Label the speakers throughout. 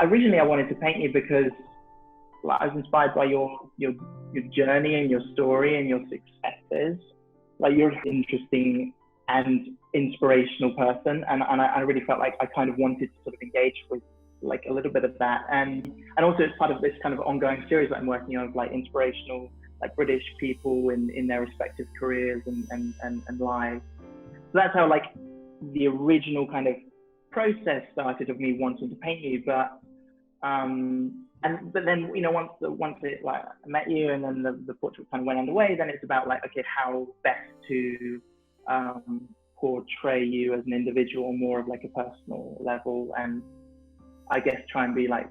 Speaker 1: originally I wanted to paint you because like, I was inspired by your journey and your story and your successes. Like you're an interesting and inspirational person, and I really felt like I kind of wanted to sort of engage with like a little bit of that, and also it's part of this kind of ongoing series that I'm working on of like inspirational like British people in their respective careers and lives. So that's how like the original kind of process started of me wanting to paint you, but then you know once it like I met you and then the portrait kind of went underway, then it's about like, okay, how best to portray you as an individual on more of like a personal level, and I guess try and be like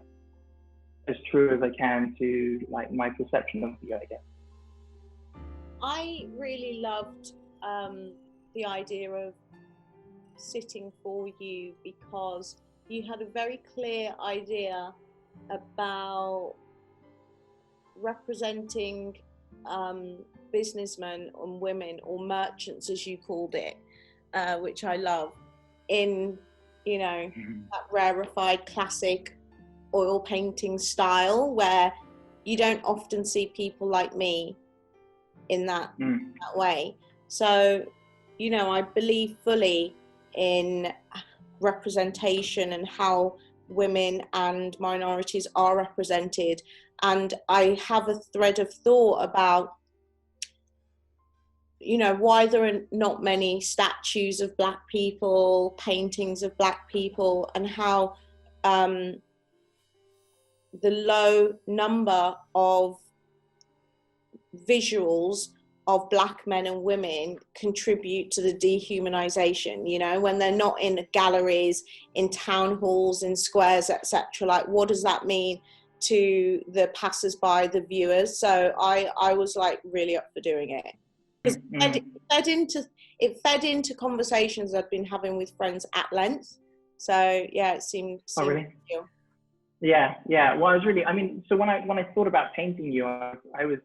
Speaker 1: as true as I can to like my perception of you, I guess.
Speaker 2: I really loved the idea of sitting for you because you had a very clear idea about representing businessmen and women, or merchants as you called it, which I love, in, you know, that rarefied classic oil painting style where you don't often see people like me in that way. So, you know, I believe fully in representation and how women and minorities are represented. And I have a thread of thought about, you know, why there are not many statues of Black people, paintings of Black people, and how the low number of visuals of Black men and women contribute to the dehumanization, you know, when they're not in galleries, in town halls, in squares, etc. Like, what does that mean to the passers-by, the viewers? So I was like really up for doing it. Because it fed into conversations I'd been having with friends at length. So yeah, it seemed
Speaker 1: oh, really?
Speaker 2: real.
Speaker 1: Yeah. Well, I was really, I mean, so when I thought about painting you, I was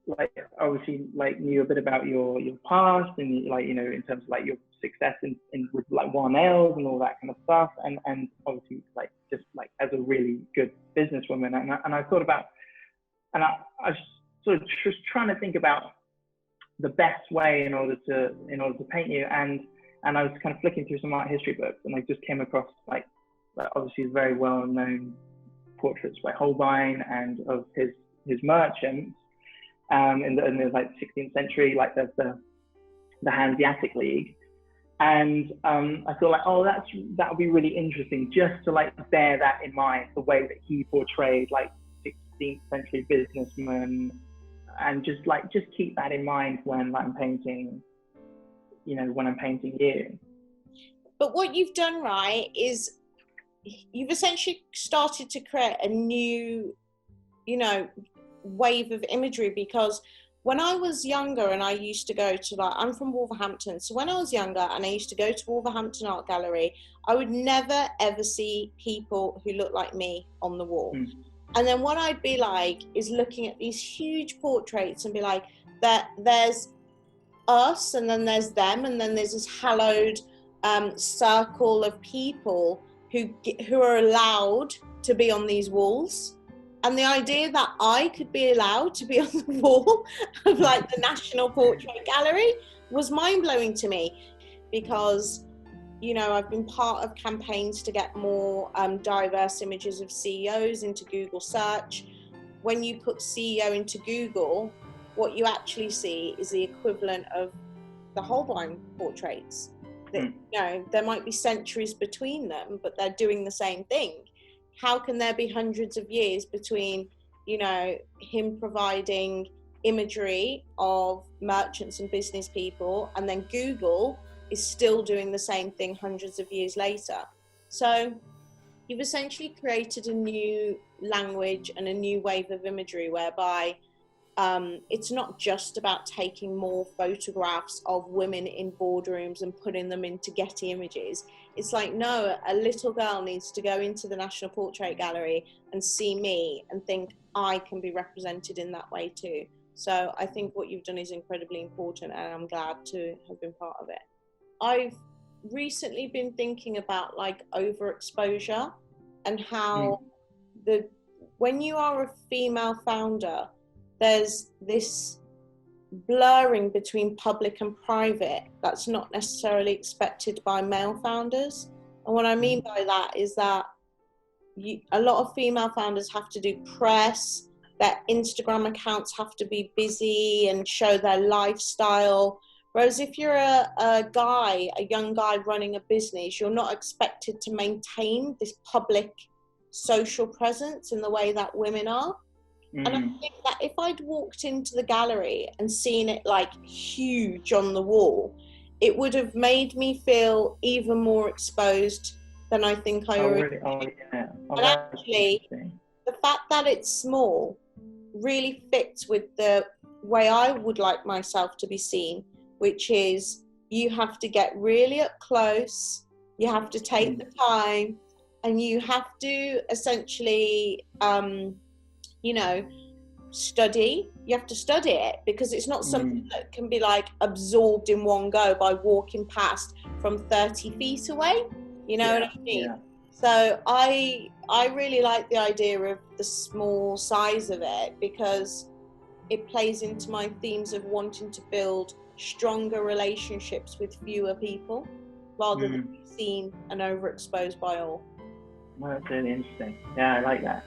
Speaker 1: like, obviously like knew a bit about your past and like, you know, in terms of like your success in with like Wild Nails and all that kind of stuff, and obviously like just like as a really good businesswoman, and I thought about, and I was sort of just trying to think about the best way in order to paint you, and I was kind of flicking through some art history books, and I just came across like obviously very well known portraits by Holbein and of his merchants in the like 16th century, like the Hanseatic League, and I thought like, oh, that would be really interesting just to like bear that in mind, the way that he portrayed like 16th century businessmen, and just keep that in mind when I'm painting, you know, when I'm painting you.
Speaker 2: But what you've done, right, is you've essentially started to create a new, you know, wave of imagery, because when I was younger and I used to go to, like, I'm from Wolverhampton, so when I was younger and I used to go to Wolverhampton Art Gallery, I would never ever see people who looked like me on the wall. And then what I'd be like is looking at these huge portraits and be like, there's us, and then there's them, and then there's this hallowed circle of people who are allowed to be on these walls. And the idea that I could be allowed to be on the wall of like the National Portrait Gallery was mind-blowing to me, because, you know, I've been part of campaigns to get more diverse images of CEOs into Google search. When you put CEO into Google, what you actually see is the equivalent of the Holbein portraits. That, you know, there might be centuries between them, but they're doing the same thing. How can there be hundreds of years between, you know, him providing imagery of merchants and business people, and then Google is still doing the same thing hundreds of years later? So you've essentially created a new language and a new wave of imagery whereby it's not just about taking more photographs of women in boardrooms and putting them into Getty Images. It's like, no, a little girl needs to go into the National Portrait Gallery and see me and think I can be represented in that way too. So I think what you've done is incredibly important, and I'm glad to have been part of it. I've recently been thinking about like overexposure and how when you are a female founder, there's this blurring between public and private that's not necessarily expected by male founders. And what I mean by that is that a lot of female founders have to do press, their Instagram accounts have to be busy and show their lifestyle. Whereas if you're a young guy running a business, you're not expected to maintain this public social presence in the way that women are. And I think that if I'd walked into the gallery and seen it like huge on the wall, it would have made me feel even more exposed than I think I already did. And actually, the fact that it's small really fits with the way I would like myself to be seen, which is you have to get really up close, you have to take the time, and you have to essentially, study. You have to study it, because it's not something that can be like absorbed in one go by walking past from 30 feet away. You know what I mean? Yeah. So I really like the idea of the small size of it, because it plays into my themes of wanting to build stronger relationships with fewer people rather than be seen and overexposed by all.
Speaker 1: Well, that's really interesting. Yeah, I like that.